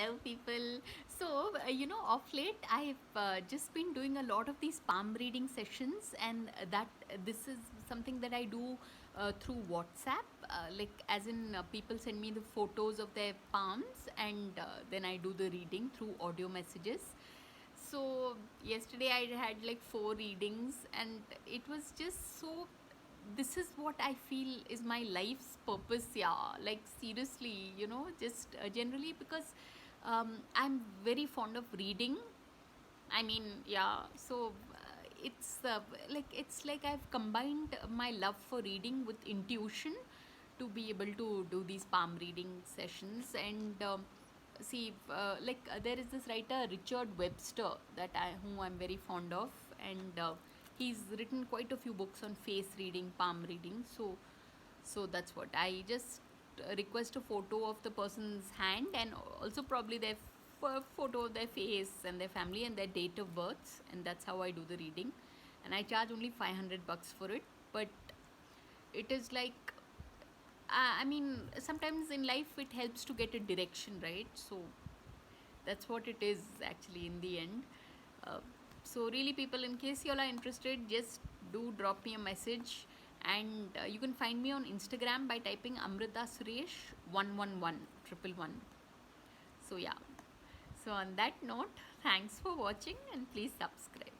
Hello, people. So, of late, I've just been doing a lot of these palm reading sessions, and that this is something that I do through WhatsApp. Like, as in, people send me the photos of their palms, and then I do the reading through audio messages. So, yesterday I had like 4 readings, and it was just so, this is what I feel is my life's purpose. Yeah, like seriously, just generally because I'm very fond of reading. I mean, yeah, so it's like I've combined my love for reading with intuition to be able to do these palm reading sessions. And see, there is this writer Richard Webster who I'm very fond of, and he's written quite a few books on face reading, palm reading. So that's what I just request a photo of the person's hand, and also probably their photo of their face and their family and their date of birth, and that's how I do the reading. And I charge only $500 for it, but it is like, I mean, sometimes in life it helps to get a direction, right? So that's what it is actually in the end. uh, so really, people, in case you all are interested, just do drop me a message. And you can find me on Instagram by typing Amrita Suresh 111111. So yeah, so on that note, thanks for watching, and please subscribe.